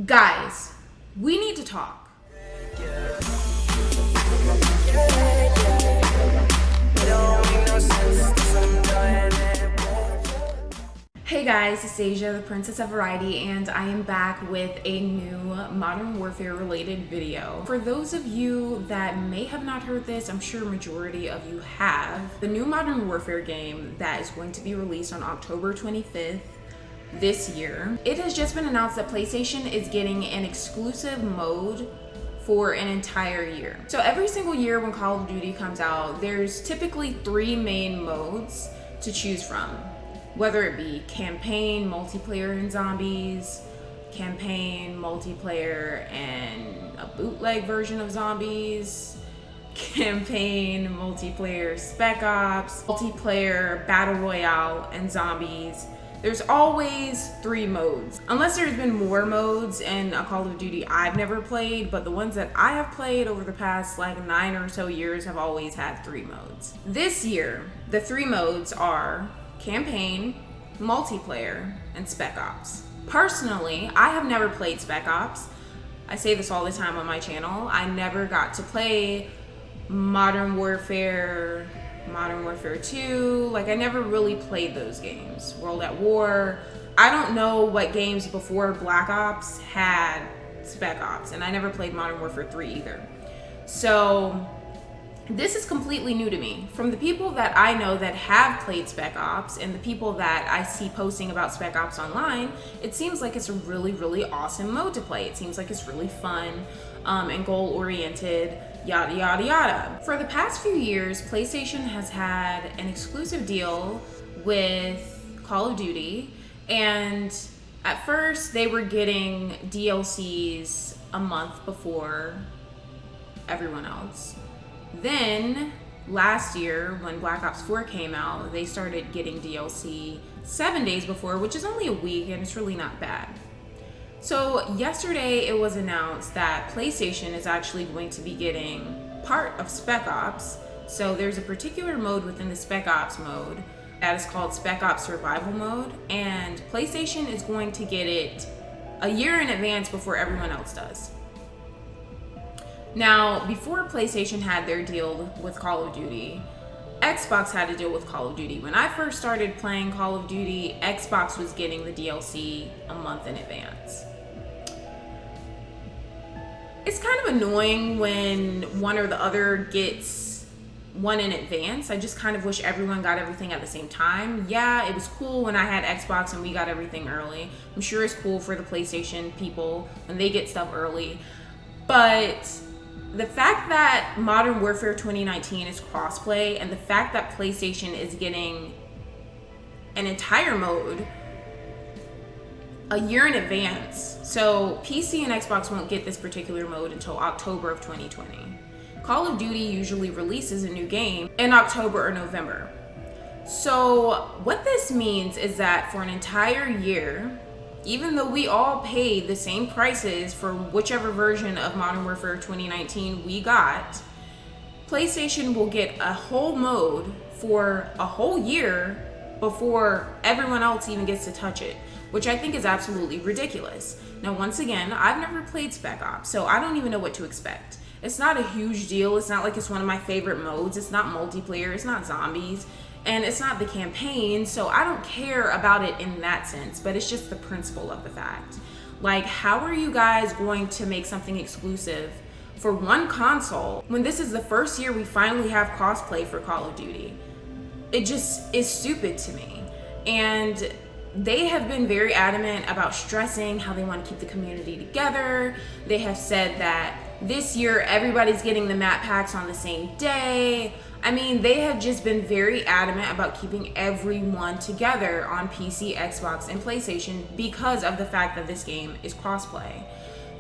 Guys, we need to talk. Hey guys, it's Asia, the Princess of Variety, and I am back with a new Modern Warfare related video. For those of you that may have not heard this, I'm sure a majority of you have. The new Modern Warfare game that is going to be released on October 25th this year. It has just been announced that PlayStation is getting an exclusive mode for an entire year. So every single year when Call of Duty comes out, there's typically 3 main modes to choose from. Whether it be campaign, multiplayer, and zombies, campaign, multiplayer, and a bootleg version of zombies, campaign, multiplayer, spec ops, multiplayer, battle royale, and zombies. There's always 3 modes. Unless there's been more modes in a Call of Duty I've never played, but the ones that I have played over the past 9 or so years have always had 3 modes. This year, the 3 modes are campaign, multiplayer, and spec ops. Personally, I have never played spec ops. I say this all the time on my channel. I never got to play Modern Warfare 2. I never really played those games. World at War. I don't know what games before Black Ops had spec ops, and I never played Modern Warfare 3 either. So this is completely new to me. From the people that I know that have played Spec Ops and the people that I see posting about Spec Ops online, it seems like it's a really, really awesome mode to play. It seems like it's really fun and goal-oriented, yada, yada, yada. For the past few years, PlayStation has had an exclusive deal with Call of Duty, and at first they were getting DLCs a month before everyone else. Then last year when Black Ops 4 came out, they started getting DLC 7 days before, which is only a week and it's really not bad. So yesterday it was announced that PlayStation is actually going to be getting part of Spec Ops. So there's a particular mode within the Spec Ops mode that is called Spec Ops Survival Mode, and PlayStation is going to get it a year in advance before everyone else does. Now, before PlayStation had their deal with Call of Duty, Xbox had a deal with Call of Duty. When I first started playing Call of Duty, Xbox was getting the DLC a month in advance. It's kind of annoying when one or the other gets one in advance. I just kind of wish everyone got everything at the same time. Yeah, it was cool when I had Xbox and we got everything early. I'm sure it's cool for the PlayStation people when they get stuff early. But the fact that Modern Warfare 2019 is crossplay, and the fact that PlayStation is getting an entire mode a year in advance, so PC and Xbox won't get this particular mode until October of 2020. Call of Duty usually releases a new game in October or November. So what this means is that for an entire year, even though we all paid the same prices for whichever version of Modern Warfare 2019 we got, PlayStation will get a whole mode for a whole year before everyone else even gets to touch it, which I think is absolutely ridiculous. Now, once again, I've never played Spec Ops, so I don't even know what to expect. It's not a huge deal. It's not like it's one of my favorite modes. It's not multiplayer. It's not zombies. And it's not the campaign, so I don't care about it in that sense, but it's just the principle of the fact. How are you guys going to make something exclusive for one console when this is the first year we finally have crossplay for Call of Duty? It just is stupid to me. And they have been very adamant about stressing how they want to keep the community together. They have said that this year everybody's getting the map packs on the same day. I mean, they have just been very adamant about keeping everyone together on PC, Xbox, and PlayStation because of the fact that this game is crossplay.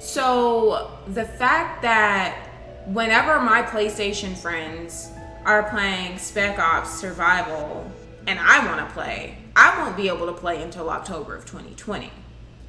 So the fact that whenever my PlayStation friends are playing Spec Ops Survival and I want to play, I won't be able to play until October of 2020.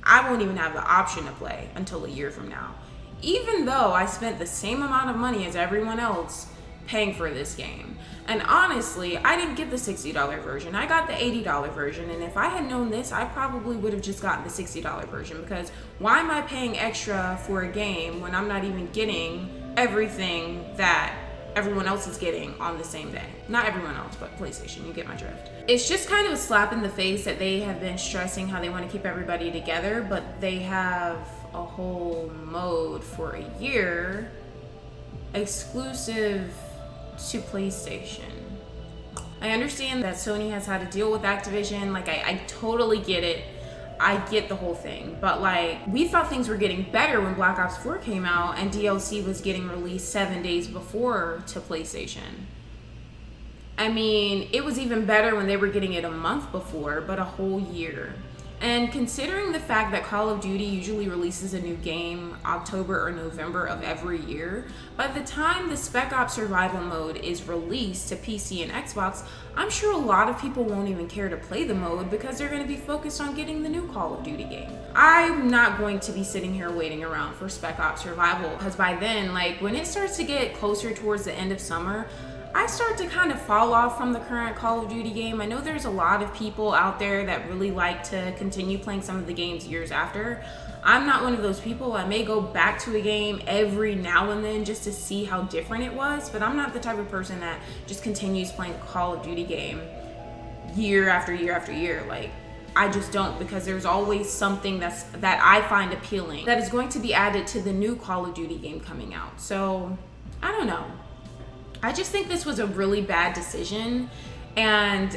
I won't even have the option to play until a year from now. Even though I spent the same amount of money as everyone else paying for this game. And honestly, I didn't get the $60 version. I got the $80 version. And if I had known this, I probably would have just gotten the $60 version, because why am I paying extra for a game when I'm not even getting everything that everyone else is getting on the same day? Not everyone else, but PlayStation, you get my drift. It's just kind of a slap in the face that they have been stressing how they want to keep everybody together, but they have a whole mode for a year exclusive to PlayStation. I understand that Sony has had to deal with Activision. Like, I totally get it. I get the whole thing. But like, we thought things were getting better when Black Ops 4 came out and DLC was getting released 7 days before to PlayStation. I mean, it was even better when they were getting it a month before, but a whole year. And considering the fact that Call of Duty usually releases a new game October or November of every year, by the time the Spec Ops Survival mode is released to PC and Xbox, I'm sure a lot of people won't even care to play the mode because they're going to be focused on getting the new Call of Duty game. I'm not going to be sitting here waiting around for Spec Ops Survival, because by then, like, when it starts to get closer towards the end of summer, I start to kind of fall off from the current Call of Duty game. I know there's a lot of people out there that really like to continue playing some of the games years after. I'm not one of those people. I may go back to a game every now and then just to see how different it was, but I'm not the type of person that just continues playing a Call of Duty game year after year after year. Like, I just don't, because there's always something that I find appealing that is going to be added to the new Call of Duty game coming out. So, I don't know. I just think this was a really bad decision, and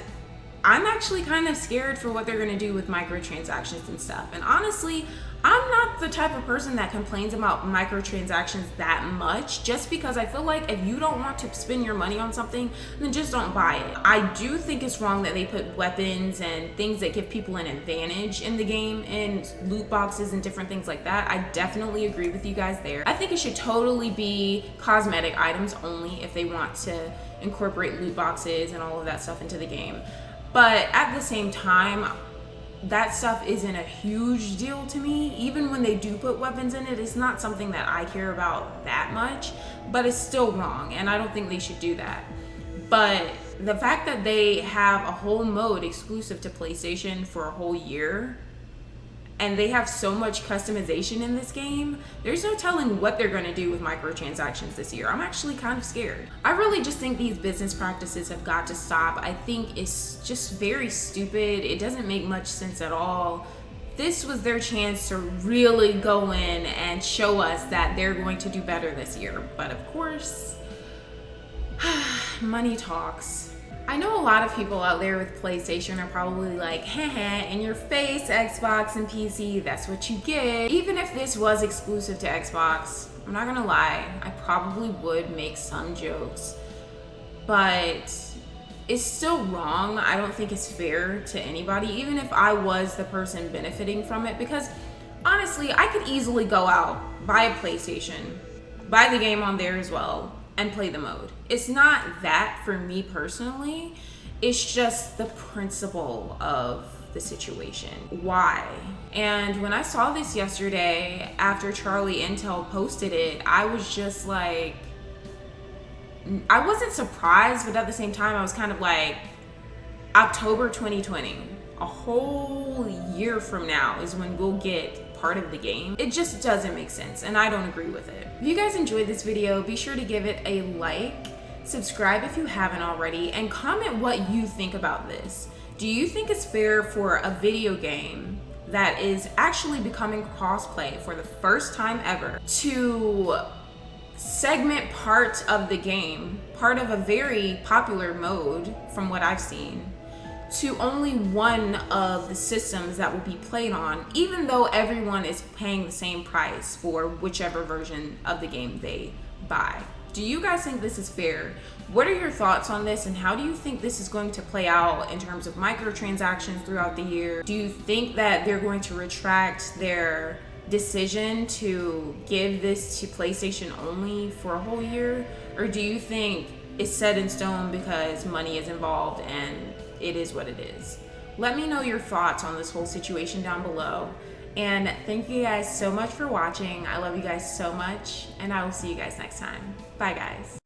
I'm actually kind of scared for what they're going to do with microtransactions and stuff. And honestly, I'm not the type of person that complains about microtransactions that much, just because I feel like if you don't want to spend your money on something, then just don't buy it. I do think it's wrong that they put weapons and things that give people an advantage in the game and loot boxes and different things like that. I definitely agree with you guys there. I think it should totally be cosmetic items only if they want to incorporate loot boxes and all of that stuff into the game. But at the same time, that stuff isn't a huge deal to me. Even when they do put weapons in it, it's not something that I care about that much, but it's still wrong, and I don't think they should do that. But the fact that they have a whole mode exclusive to PlayStation for a whole year, and they have so much customization in this game, there's no telling what they're gonna do with microtransactions this year. I'm actually kind of scared. I really just think these business practices have got to stop. I think it's just very stupid. It doesn't make much sense at all. This was their chance to really go in and show us that they're going to do better this year. But of course, money talks. I know a lot of people out there with PlayStation are probably like, heh, in your face, Xbox and PC, that's what you get. Even if this was exclusive to Xbox, I'm not gonna lie, I probably would make some jokes, but it's still wrong. I don't think it's fair to anybody, even if I was the person benefiting from it, because honestly, I could easily go out, buy a PlayStation, buy the game on there as well, and play the mode. It's not that for me personally, it's just the principle of the situation. Why? And when I saw this yesterday after Charlie Intel posted it, I was just like, I wasn't surprised, but at the same time I was kind of like, October 2020, a whole year from now is when we'll get part of the game. It just doesn't make sense, and I don't agree with it. If you guys enjoyed this video, be sure to give it a like, subscribe if you haven't already, and comment what you think about this. Do you think it's fair for a video game that is actually becoming crossplay for the first time ever to segment parts of the game, part of a very popular mode from what I've seen, to only one of the systems that will be played on, even though everyone is paying the same price for whichever version of the game they buy? Do you guys think this is fair? What are your thoughts on this, and how do you think this is going to play out in terms of microtransactions throughout the year? Do you think that they're going to retract their decision to give this to PlayStation only for a whole year? Or do you think it's set in stone because money is involved and it is what it is? Let me know your thoughts on this whole situation down below. And thank you guys so much for watching. I love you guys so much, and I will see you guys next time. Bye guys.